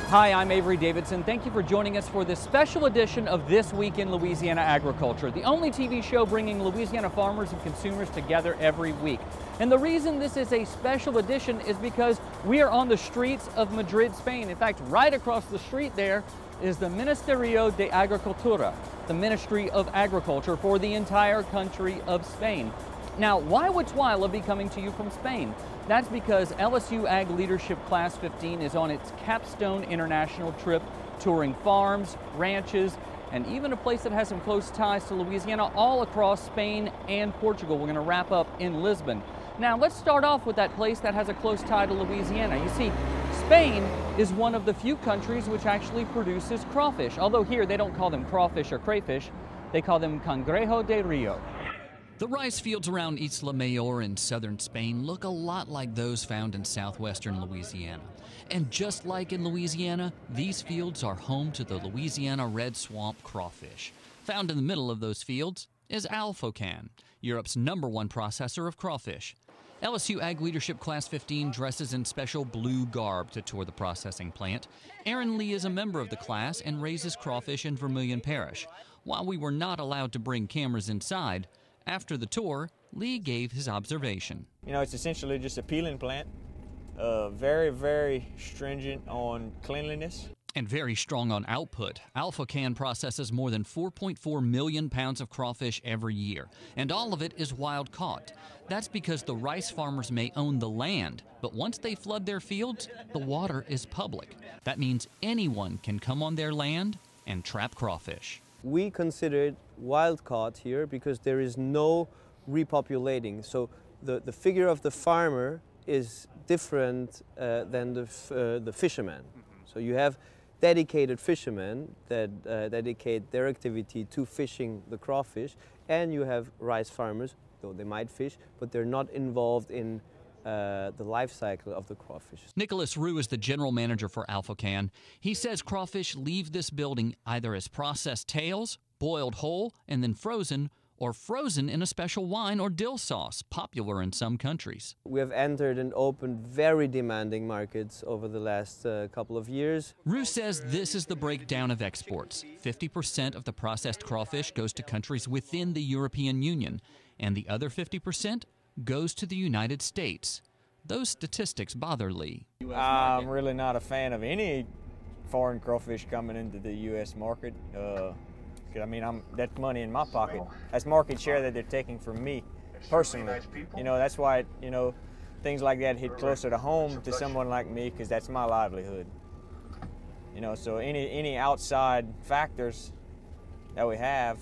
Hi, I'm Avery Davidson. Thank you for joining us for this special edition of This Week in Louisiana Agriculture, the only TV show bringing Louisiana farmers and consumers together every week. And the reason this is a special edition is because we are on the streets of Madrid, Spain. In fact, right across the street there is the Ministerio de Agricultura, the Ministry of Agriculture for the entire country of Spain. Now, why would Twila be coming to you from Spain? That's because LSU Ag Leadership Class 15 is on its capstone international trip, touring farms, ranches, and even a place that has some close ties to Louisiana all across Spain and Portugal. We're going to wrap up in Lisbon. Now, let's start off with that place that has a close tie to Louisiana. You see, Spain is one of the few countries which actually produces crawfish, although here they don't call them crawfish or crayfish, they call them cangrejo de rio. The rice fields around Isla Mayor in southern Spain look a lot like those found in southwestern Louisiana. And just like in Louisiana, these fields are home to the Louisiana red swamp crawfish. Found in the middle of those fields is Alfocan, Europe's #1 processor of crawfish. LSU Ag Leadership Class 15 dresses in special blue garb to tour the processing plant. Aaron Lee is a member of the class and raises crawfish in Vermilion Parish. While we were not allowed to bring cameras inside, after the tour, Lee gave his observation. You know, it's essentially just a peeling plant, very, very stringent on cleanliness. And very strong on output. Alfocan processes more than 4.4 million pounds of crawfish every year, and all of it is wild caught. That's because the rice farmers may own the land, but once they flood their fields, the water is public. That means anyone can come on their land and trap crawfish. We consider it wild caught here because there is no repopulating. So the figure of the farmer is different than the fisherman. So you have dedicated fishermen that dedicate their activity to fishing the crawfish, and you have rice farmers, though they might fish, but they're not involved in the life cycle of the crawfish. Nicholas Rue is the general manager for Alfocan. He says crawfish leave this building either as processed tails, boiled whole, and then frozen, or frozen in a special wine or dill sauce, popular in some countries. We have entered and opened very demanding markets over the last couple of years. Rue says this is the breakdown of exports. 50% of the processed crawfish goes to countries within the European Union, and the other 50% goes to the United States. Those statistics bother Lee. I'm really not a fan of any foreign crawfish coming into the U.S. market. I mean, that's money in my pocket. That's market share that they're taking from me personally. You know, that's why, you know, things like that hit closer to home to someone like me, because that's my livelihood. You know, so any outside factors that we have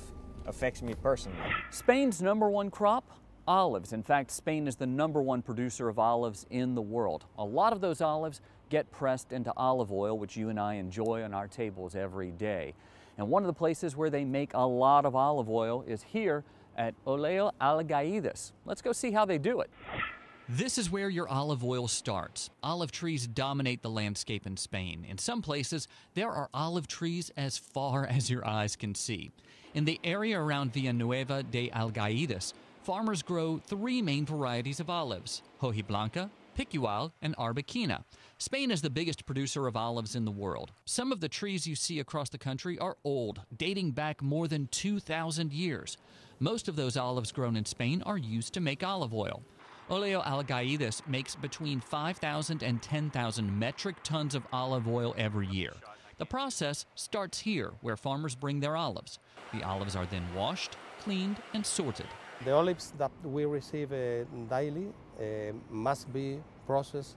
affects me personally. Spain's #1 crop? Olives. In fact, Spain is the #1 producer of olives in the world. A lot of those olives get pressed into olive oil, which you and I enjoy on our tables every day. And one of the places where they make a lot of olive oil is here at Oleo Algaides. Let's go see how they do it. This is where your olive oil starts. Olive trees dominate the landscape in Spain. In some places, there are olive trees as far as your eyes can see. In the area around Villanueva de Algaides, farmers grow 3 main varieties of olives: Hojiblanca, Picual, and Arbequina. Spain is the biggest producer of olives in the world. Some of the trees you see across the country are old, dating back more than 2,000 years. Most of those olives grown in Spain are used to make olive oil. Oleo Algaides makes between 5,000 and 10,000 metric tons of olive oil every year. The process starts here, where farmers bring their olives. The olives are then washed, cleaned, and sorted. The olives that we receive daily must be processed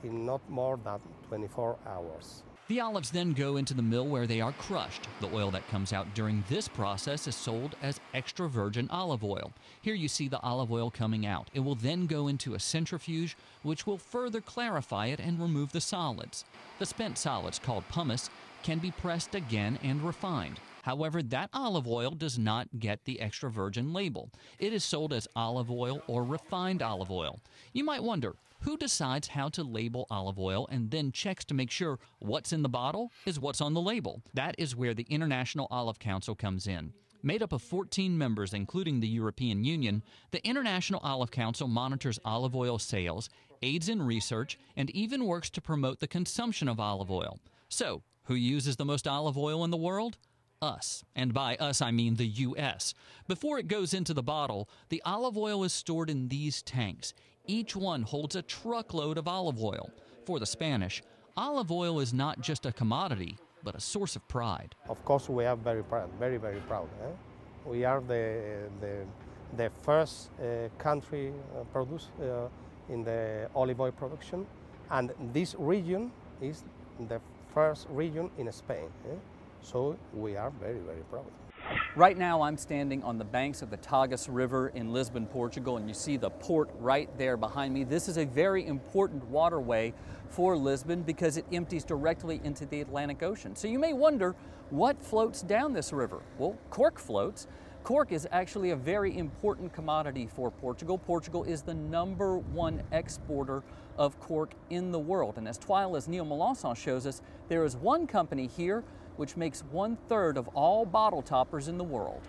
in not more than 24 hours. The olives then go into the mill where they are crushed. The oil that comes out during this process is sold as extra virgin olive oil. Here you see the olive oil coming out. It will then go into a centrifuge, which will further clarify it and remove the solids. The spent solids, called pumice, can be pressed again and refined. However, that olive oil does not get the extra virgin label. It is sold as olive oil or refined olive oil. You might wonder, who decides how to label olive oil and then checks to make sure what's in the bottle is what's on the label? That is where the International Olive Council comes in. Made up of 14 members, including the European Union, the International Olive Council monitors olive oil sales, aids in research, and even works to promote the consumption of olive oil. So, who uses the most olive oil in the world? Us. And by us, I mean the U.S. Before it goes into the bottle, the olive oil is stored in these tanks. Each one holds a truckload of olive oil. For the Spanish, olive oil is not just a commodity, but a source of pride. Of course, we are very proud, very, very proud. We are the first country produced in the olive oil production, and this region is the first region in Spain. So we are very, very proud. Right now I'm standing on the banks of the Tagus River in Lisbon, Portugal, and you see the port right there behind me. This is a very important waterway for Lisbon because it empties directly into the Atlantic Ocean. So you may wonder, what floats down this river? Well, cork floats. Cork is actually a very important commodity for Portugal. Portugal is the #1 exporter of cork in the world. And as Twila's Neil Melanson shows us, there is one company here which makes 1/3 of all bottle toppers in the world.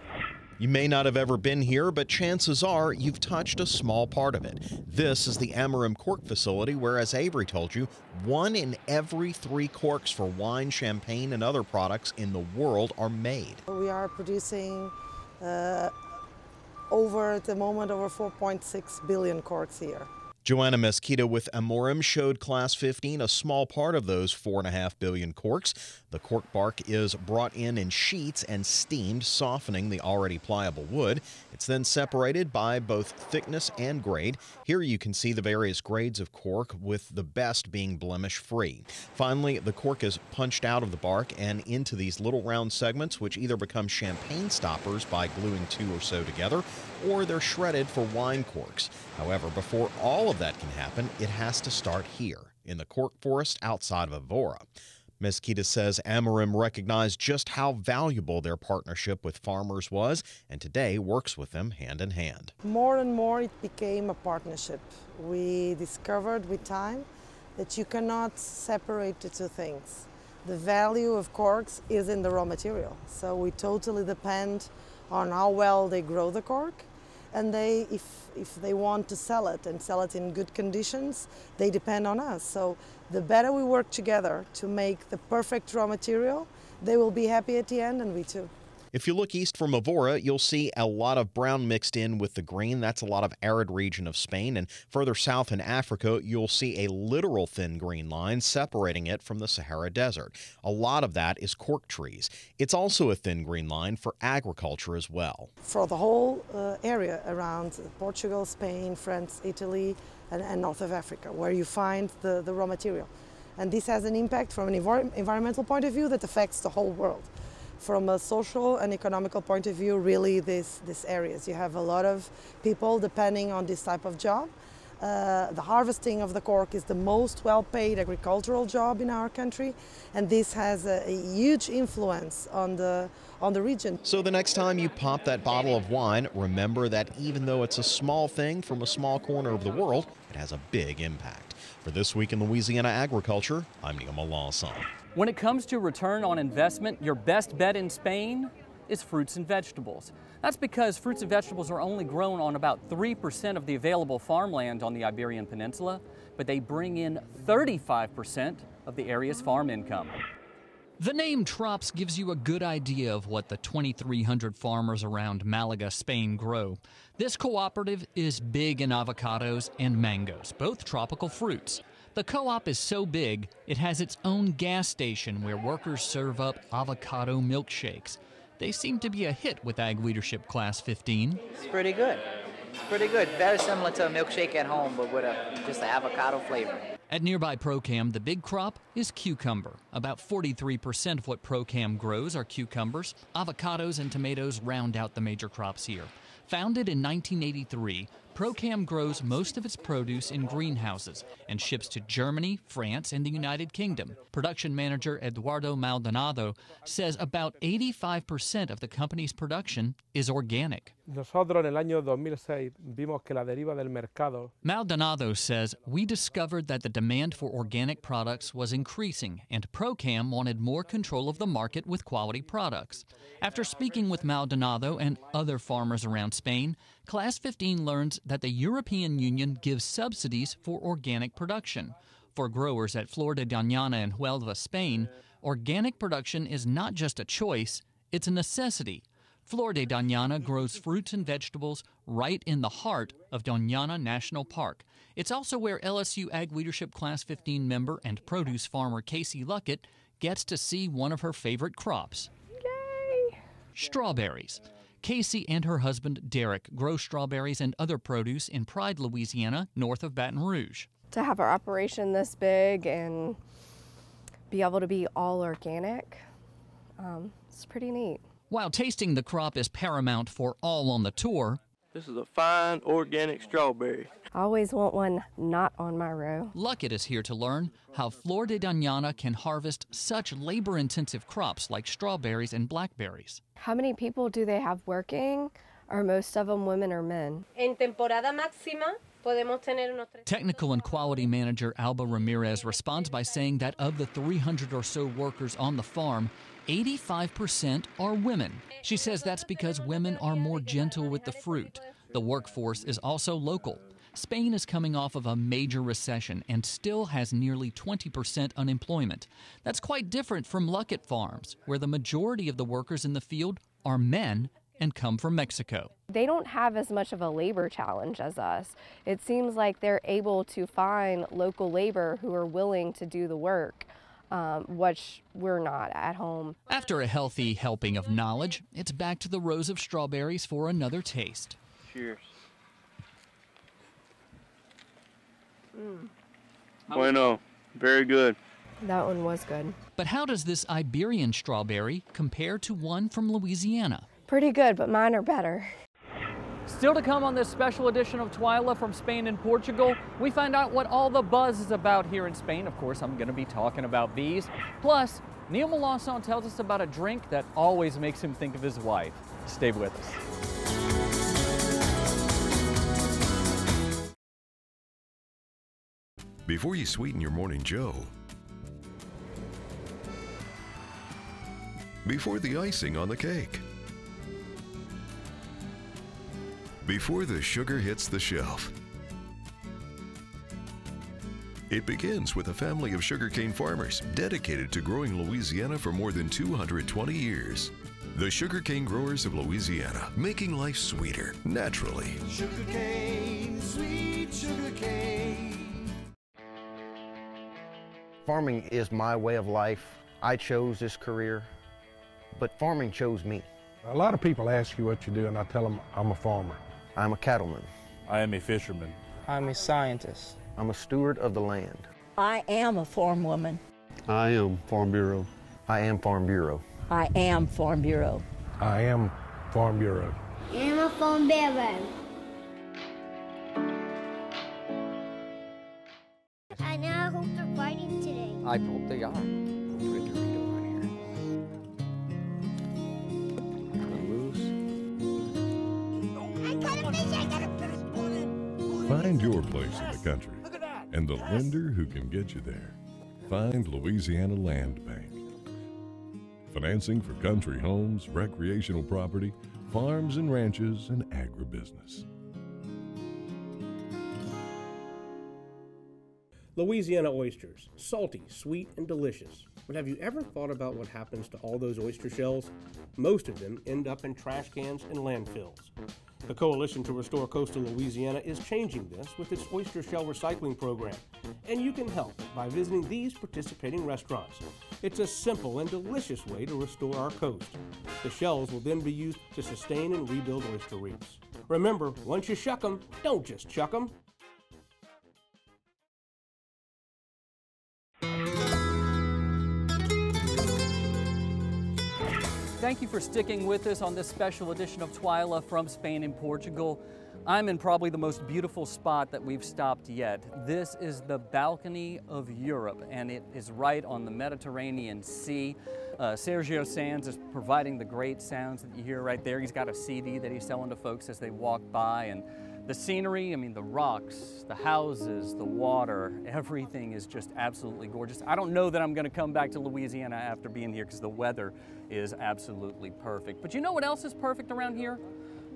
You may not have ever been here, but chances are you've touched a small part of it. This is the Amorim cork facility where, as Avery told you, 1 in every 3 corks for wine, champagne, and other products in the world are made. We are producing at the moment, over 4.6 billion corks here. Joanna Mesquita with Amorim showed Class 15 a small part of those 4.5 billion corks. The cork bark is brought in sheets and steamed, softening the already pliable wood. It's then separated by both thickness and grade. Here you can see the various grades of cork, with the best being blemish-free. Finally, the cork is punched out of the bark and into these little round segments, which either become champagne stoppers by gluing 2 or so together, or they're shredded for wine corks. However, before all of that can happen, it has to start here, in the cork forest outside of Evora. Mesquita says Amorim recognized just how valuable their partnership with farmers was, and today works with them hand in hand. More and more it became a partnership. We discovered with time that you cannot separate the two things. The value of corks is in the raw material, so we totally depend on how well they grow the cork, and if they want to sell it and sell it in good conditions, they depend on us. So the better we work together to make the perfect raw material, they will be happy at the end, and we too. If you look east from Evora, you'll see a lot of brown mixed in with the green. That's a lot of arid region of Spain. And further south in Africa, you'll see a literal thin green line separating it from the Sahara Desert. A lot of that is cork trees. It's also a thin green line for agriculture as well. For the whole area around Portugal, Spain, France, Italy, and north of Africa, where you find the raw material. And this has an impact from an environmental point of view that affects the whole world. From a social and economical point of view, really these areas. You have a lot of people depending on this type of job. The harvesting of the cork is the most well-paid agricultural job in our country, and this has a huge influence on the region. So the next time you pop that bottle of wine, remember that even though it's a small thing from a small corner of the world, it has a big impact. For This Week in Louisiana Agriculture, I'm Neil Melanson. When it comes to return on investment, your best bet in Spain is fruits and vegetables. That's because fruits and vegetables are only grown on about 3% of the available farmland on the Iberian Peninsula, but they bring in 35% of the area's farm income. The name Trops gives you a good idea of what the 2,300 farmers around Malaga, Spain grow. This cooperative is big in avocados and mangoes, both tropical fruits. The co-op is so big, it has its own gas station where workers serve up avocado milkshakes. They seem to be a hit with Ag Leadership Class 15. It's pretty good. It's pretty good. Very similar to a milkshake at home, but with just an avocado flavor. At nearby Procam, the big crop is cucumber. About 43% of what Procam grows are cucumbers. Avocados and tomatoes round out the major crops here. Founded in 1983, Procam grows most of its produce in greenhouses and ships to Germany, France, and the United Kingdom. Production manager Eduardo Maldonado says about 85% of the company's production is organic. Nosotros en el año 2006 vimos que la deriva del mercado. Maldonado says, we discovered that the demand for organic products was increasing and Procam wanted more control of the market with quality products. After speaking with Maldonado and other farmers around Spain, Class 15 learns that the European Union gives subsidies for organic production. For growers at Flor de Doñana and Huelva, Spain, Organic production is not just a choice, it's a necessity. Flor de Doñana grows fruits and vegetables right in the heart of Doñana National Park. It's also where LSU Ag Leadership Class 15 member and produce farmer Casey Luckett gets to see one of her favorite crops. Yay! Strawberries. Casey and her husband Derek grow strawberries and other produce in Pride, Louisiana, north of Baton Rouge. To have our operation this big and be able to be all organic, it's pretty neat. While tasting the crop is paramount for all on the tour, this is a fine organic strawberry. I always want one not on my row. Luckett is here to learn how Flor de Doñana can harvest such labor-intensive crops like strawberries and blackberries. How many people do they have working? Are most of them women or men? En temporada máxima podemos tener unos... Technical and quality manager Alba Ramirez responds by saying that of the 300 or so workers on the farm, 85% are women. She says that's because women are more gentle with the fruit. The workforce is also local. Spain is coming off of a major recession and still has nearly 20% unemployment. That's quite different from Luckett Farms, where the majority of the workers in the field are men and come from Mexico. They don't have as much of a labor challenge as us. It seems like they're able to find local labor who are willing to do the work. Which we're not at home. After a healthy helping of knowledge, it's back to the rows of strawberries for another taste. Cheers. Bueno, very good. That one was good. But how does this Iberian strawberry compare to one from Louisiana? Pretty good, but mine are better. Still to come on this special edition of Twila from Spain and Portugal, we find out what all the buzz is about here in Spain. Of course, I'm going to be talking about bees. Plus, Neil Melanson tells us about a drink that always makes him think of his wife. Stay with us. Before you sweeten your morning joe, before the icing on the cake, before the sugar hits the shelf. It begins with a family of sugarcane farmers dedicated to growing Louisiana for more than 220 years. The Sugarcane Growers of Louisiana, making life sweeter, naturally. Sugarcane, sweet sugarcane. Farming is my way of life. I chose this career, but farming chose me. A lot of people ask you what you do, and I tell them I'm a farmer. I'm a cattleman. I am a fisherman. I'm a scientist. I'm a steward of the land. I am a farm woman. I am Farm Bureau. I am Farm Bureau. I am Farm Bureau. I am Farm Bureau. I am a Farm Bureau. I now hope they're fighting today. I hope they are. Put a Dorito on here. Find your place in the country and the lender who can get you there. Find Louisiana Land Bank. Financing for country homes, recreational property, farms and ranches, and agribusiness. Louisiana oysters, salty, sweet, and delicious. But have you ever thought about what happens to all those oyster shells? Most of them end up in trash cans and landfills. The Coalition to Restore Coastal Louisiana is changing this with its oyster shell recycling program, and you can help by visiting these participating restaurants. It's a simple and delicious way to restore our coast. The shells will then be used to sustain and rebuild oyster reefs. Remember, once you shuck them, don't just chuck them. Thank you for sticking with us on this special edition of Twila from Spain and Portugal. I'm in probably the most beautiful spot that we've stopped yet. This is the balcony of Europe, and it is right on the Mediterranean Sea. Sergio Sanz is providing the great sounds that you hear right there. He's got a CD that he's selling to folks as they walk by, and the scenery, I mean, the rocks, the houses, the water, everything is just absolutely gorgeous. I don't know that I'm gonna come back to Louisiana after being here because the weather is absolutely perfect. But you know what else is perfect around here?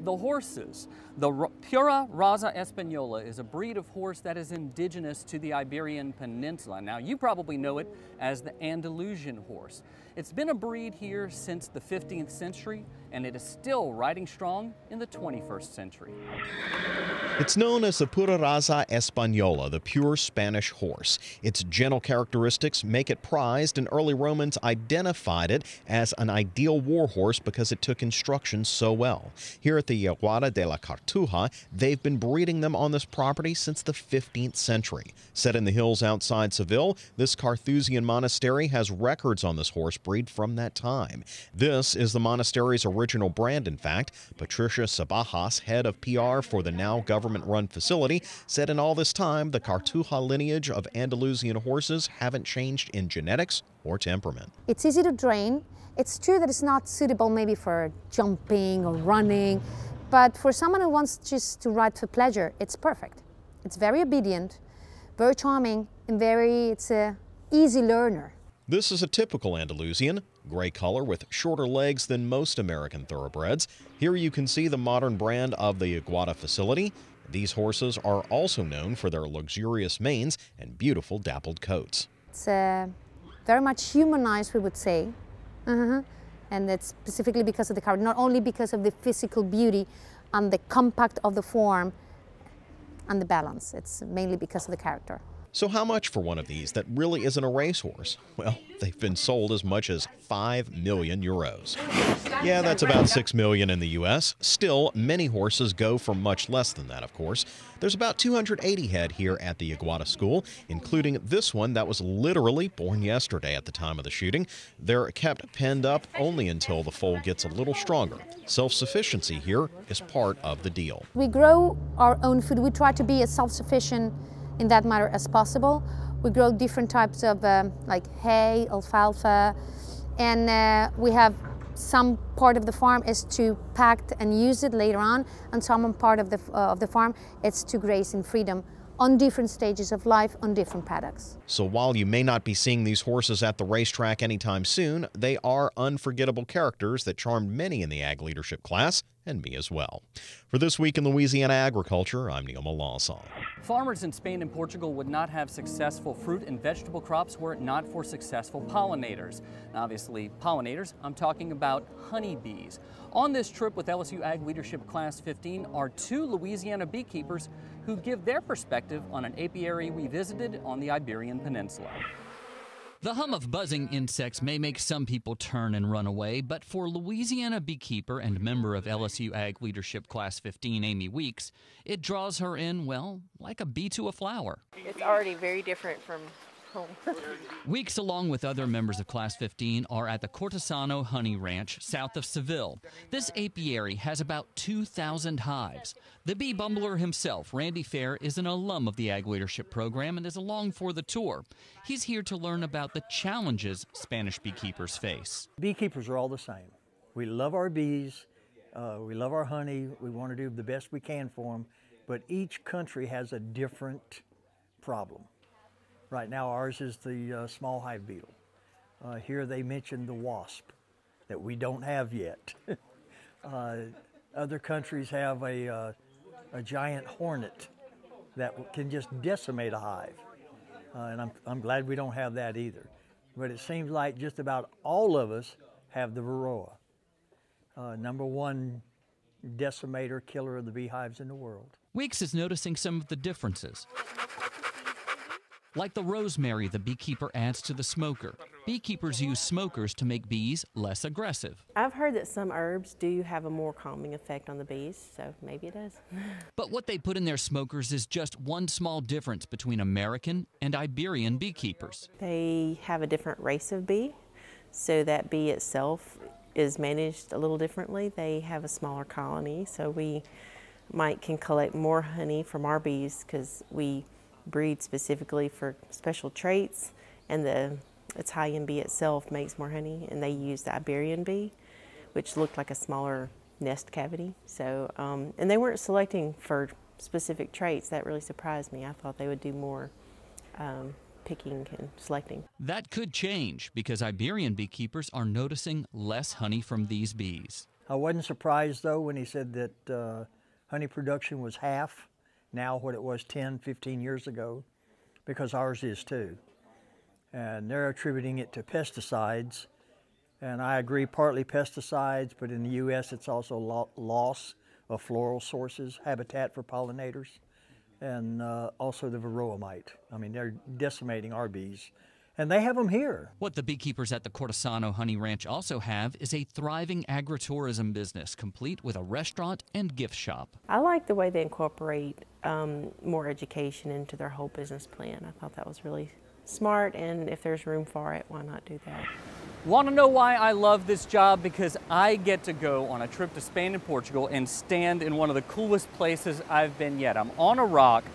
the horses. The Pura Raza Española is a breed of horse that is indigenous to the Iberian Peninsula. Now, you probably know it as the Andalusian horse. It's been a breed here since the 15th century, and it is still riding strong in the 21st century. It's known as the Pura Raza Española, the pure Spanish horse. Its gentle characteristics make it prized, and early Romans identified it as an ideal war horse because it took instruction so well. Here at the Aguada de la Cartuja, they've been breeding them on this property since the 15th century. Set in the hills outside Seville, this Carthusian monastery has records on this horse breed from that time. This is the monastery's original brand, in fact. Patricia Sabajas, head of PR for the now government-run facility, said in all this time the Cartuja lineage of Andalusian horses haven't changed in genetics or temperament. It's easy to train. It's true that it's not suitable maybe for jumping or running, but for someone who wants just to ride for pleasure, it's perfect. It's very obedient, very charming, and it's a easy learner. This is a typical Andalusian, gray color with shorter legs than most American thoroughbreds. Here you can see the modern brand of the Aguada facility. These horses are also known for their luxurious manes and beautiful dappled coats. It's very much humanized, we would say. And it's specifically because of the character, not only because of the physical beauty and the compact of the form and the balance. It's mainly because of the character. So how much for one of these that really isn't a racehorse? Well, they've been sold as much as 5 million euros. Yeah, that's about 6 million in the U.S. Still, many horses go for much less than that, of course. There's about 280 head here at the Aguada School, including this one that was literally born yesterday at the time of the shooting. They're kept penned up only until the foal gets a little stronger. Self-sufficiency here is part of the deal. We grow our own food. We try to be as self-sufficient in that matter as possible. We grow different types of like hay, alfalfa, and we have some part of the farm is to pack and use it later on, and some part of the farm is to graze in freedom on different stages of life on different paddocks. So while you may not be seeing these horses at the racetrack anytime soon, they are unforgettable characters that charmed many in the ag leadership class, and me as well. For This Week in Louisiana Agriculture, I'm Neil Malasson. Farmers in Spain and Portugal would not have successful fruit and vegetable crops were it not for successful pollinators. Now, obviously, pollinators, I'm talking about honeybees. On this trip with LSU Ag Leadership Class 15 are 2 Louisiana beekeepers who give their perspective on an apiary we visited on the Iberian Peninsula. The hum of buzzing insects may make some people turn and run away, but for Louisiana beekeeper and member of LSU Ag Leadership Class 15, Amy Weeks, it draws her in, well, like a bee to a flower. It's already very different from home. Weeks, along with other members of Class 15, are at the Cortesano Honey Ranch south of Seville. This apiary has about 2,000 hives. The bee bumbler himself, Randy Fair, is an alum of the Ag Leadership Program and is along for the tour. He's here to learn about the challenges Spanish beekeepers face. Beekeepers are all the same. We love our bees, we love our honey, we want to do the best we can for them, but each country has a different problem. Right now ours is the small hive beetle. Here they mentioned the wasp that we don't have yet. Other countries have a giant hornet that can just decimate a hive. And I'm glad we don't have that either. But it seems like just about all of us have the varroa. #1 decimator, killer of the beehives in the world. Weeks is noticing some of the differences. Like the rosemary the beekeeper adds to the smoker. Beekeepers use smokers to make bees less aggressive. I've heard that some herbs do have a more calming effect on the bees, so maybe it does. But what they put in their smokers is just one small difference between American and Iberian beekeepers. They have a different race of bee, so that bee itself is managed a little differently. They have a smaller colony, so we can collect more honey from our bees because we breed specifically for special traits, and the Italian bee itself makes more honey, and they use the Iberian bee, which looked like a smaller nest cavity. So, and they weren't selecting for specific traits. That really surprised me. I thought they would do more picking and selecting. That could change because Iberian beekeepers are noticing less honey from these bees. I wasn't surprised, though, when he said that honey production was half now what it was 10, 15 years ago, because ours is too. And they're attributing it to pesticides. And I agree, partly pesticides, but in the U.S. it's also loss of floral sources, habitat for pollinators, and also the varroa mite. I mean, they're decimating our bees. And they have them here. What the beekeepers at the Cortesano Honey Ranch also have is a thriving agritourism business, complete with a restaurant and gift shop. I like the way they incorporate more education into their whole business plan. I thought that was really smart, and if there's room for it, why not do that? Want to know why I love this job? Because I get to go on a trip to Spain and Portugal and stand in one of the coolest places I've been yet. I'm on a rock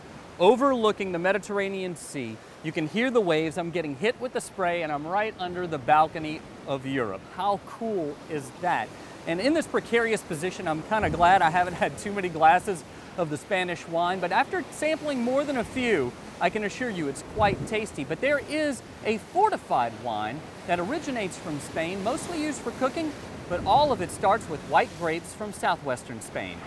overlooking the Mediterranean Sea. You can hear the waves. I'm getting hit with the spray, and I'm right under the balcony of Europe. How cool is that? And in this precarious position, I'm kind of glad I haven't had too many glasses of the Spanish wine, but after sampling more than a few, I can assure you it's quite tasty. But there is a fortified wine that originates from Spain, mostly used for cooking, but all of it starts with white grapes from southwestern Spain.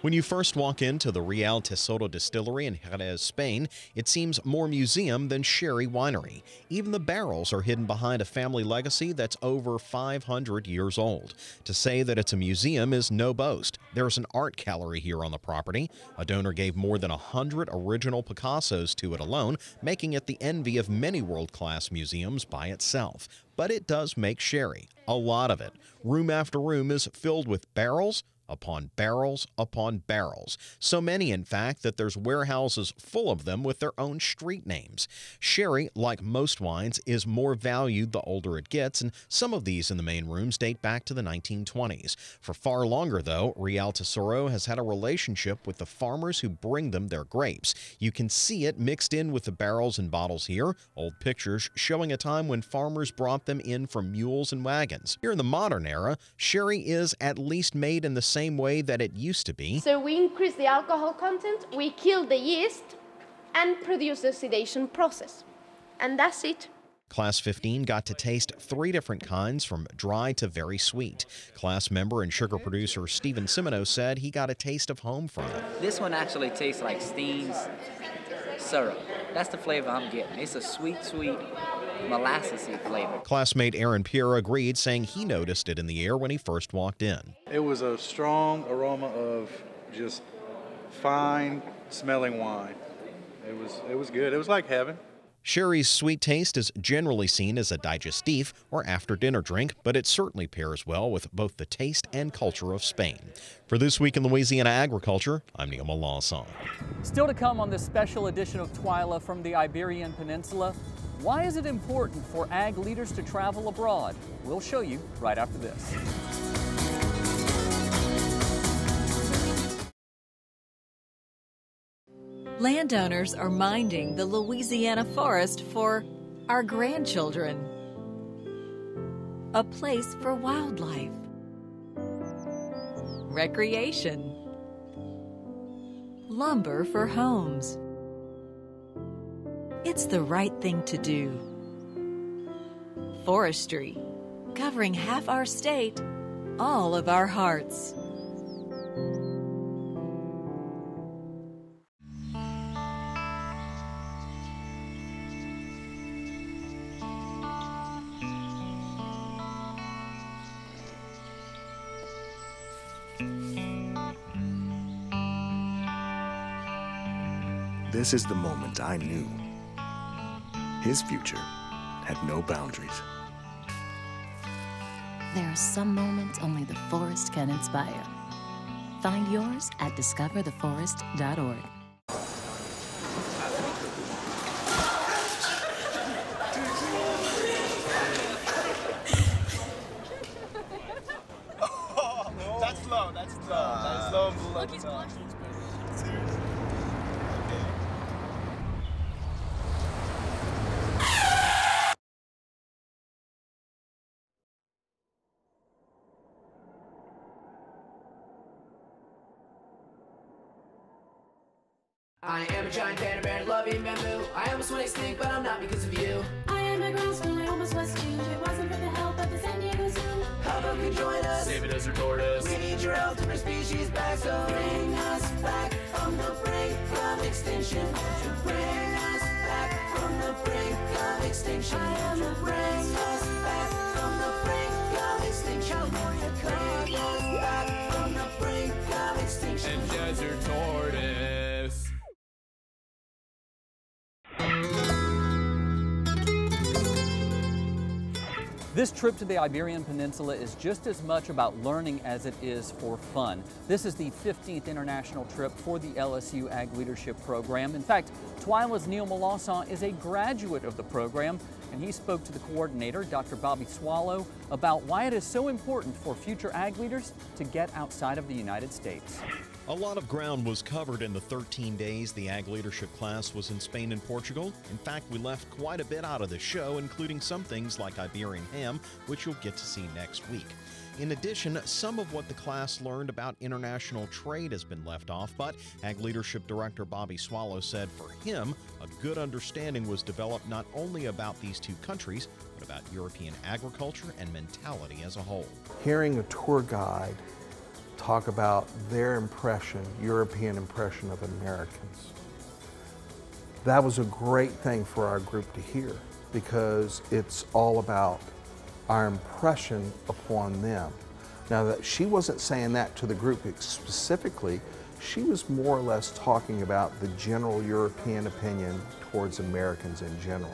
When you first walk into the Real Tesoro Distillery in Jerez, Spain, it seems more museum than sherry winery. Even the barrels are hidden behind a family legacy that's over 500 years old. To say that it's a museum is no boast. There's an art gallery here on the property. A donor gave more than 100 original Picassos to it alone, making it the envy of many world-class museums by itself. But it does make sherry, a lot of it. Room after room is filled with barrels upon barrels upon barrels. So many, in fact, that there's warehouses full of them with their own street names. Sherry, like most wines, is more valued the older it gets, and some of these in the main rooms date back to the 1920s. For far longer, though, Real Tesoro has had a relationship with the farmers who bring them their grapes. You can see it mixed in with the barrels and bottles here, old pictures showing a time when farmers brought them in from mules and wagons. Here in the modern era, sherry is at least made in the same way that it used to be. So we increase the alcohol content, we kill the yeast, and produce the oxidation process. And that's it. Class 15 got to taste 3 different kinds, from dry to very sweet. Class member and sugar producer Steven Simino said he got a taste of home from it. This one actually tastes like Steen's syrup. That's the flavor I'm getting. It's a sweet, sweet, molassesy flavor. Classmate Aaron Pierre agreed, saying he noticed it in the air when he first walked in. It was a strong aroma of just fine smelling wine. It was good. It was like heaven. Sherry's sweet taste is generally seen as a digestif or after-dinner drink, but it certainly pairs well with both the taste and culture of Spain. For This Week in Louisiana Agriculture, I'm Neil Lawson. Still to come on this special edition of Twila from the Iberian Peninsula, why is it important for ag leaders to travel abroad? We'll show you right after this. Landowners are minding the Louisiana forest for our grandchildren. A place for wildlife, recreation, lumber for homes. It's the right thing to do. Forestry, covering half our state, all of our hearts. This is the moment I knew his future had no boundaries. There are some moments only the forest can inspire. Find yours at discovertheforest.org. That's low, that's low. That's low and below the top. Seriously. I am a giant panda bear, loving bamboo. I almost went extinct, but I'm not because of you. I am a grouse when I almost was too. If it wasn't for the help of the San Diego Zoo. Help Bravo could join us. Save a desert tortoise. We need your help to bring species back, so bring us back from the brink of extinction. Bring us back from the brink of extinction. Bring us back from the brink of extinction. Bring us back from the brink of extinction. And desert tortoise. This trip to the Iberian Peninsula is just as much about learning as it is for fun. This is the 15th international trip for the LSU Ag Leadership Program. In fact, Twila's Neil Melanson is a graduate of the program, and he spoke to the coordinator, Dr. Bobby Swallow, about why it is so important for future ag leaders to get outside of the United States. A lot of ground was covered in the 13 days the Ag Leadership class was in Spain and Portugal. In fact, we left quite a bit out of the show, including some things like Iberian ham, which you'll get to see next week. In addition, some of what the class learned about international trade has been left off, but Ag Leadership Director Bobby Swallow said for him, a good understanding was developed not only about these two countries, but about European agriculture and mentality as a whole. Hearing a tour guide talk about their impression, European impression of Americans. That was a great thing for our group to hear because it's all about our impression upon them. Now, that she wasn't saying that to the group specifically, she was more or less talking about the general European opinion towards Americans in general.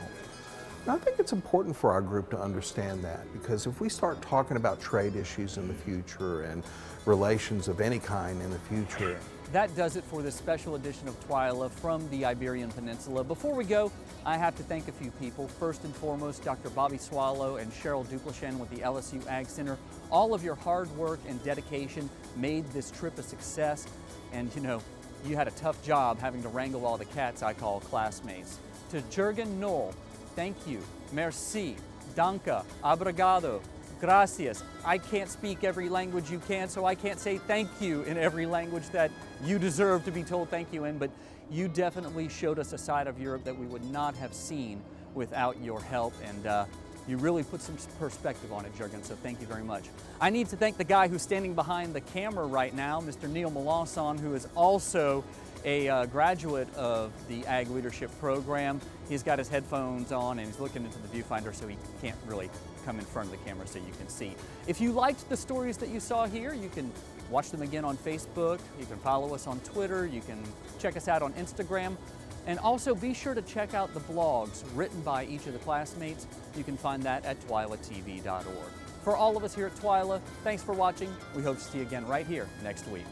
And I think it's important for our group to understand that because if we start talking about trade issues in the future and relations of any kind in the future. That does it for this special edition of Twila from the Iberian Peninsula. Before we go, I have to thank a few people. First and foremost, Dr. Bobby Swallow and Cheryl Duplashen with the LSU Ag Center. All of your hard work and dedication made this trip a success. And you know, you had a tough job having to wrangle all the cats I call classmates. To Jürgen Knoll, thank you, merci, danke, obrigado, gracias. I can't speak every language you can, so I can't say thank you in every language that you deserve to be told thank you in, but you definitely showed us a side of Europe that we would not have seen without your help, and you really put some perspective on it, Jürgen, so thank you very much. I need to thank the guy who's standing behind the camera right now, Mr. Neil Melanson, who is also a graduate of the Ag Leadership Program. He's got his headphones on and he's looking into the viewfinder, so he can't really come in front of the camera so you can see. If you liked the stories that you saw here, you can watch them again on Facebook, you can follow us on Twitter, you can check us out on Instagram, and also be sure to check out the blogs written by each of the classmates. You can find that at twilatv.org. For all of us here at Twila, thanks for watching. We hope to see you again right here next week.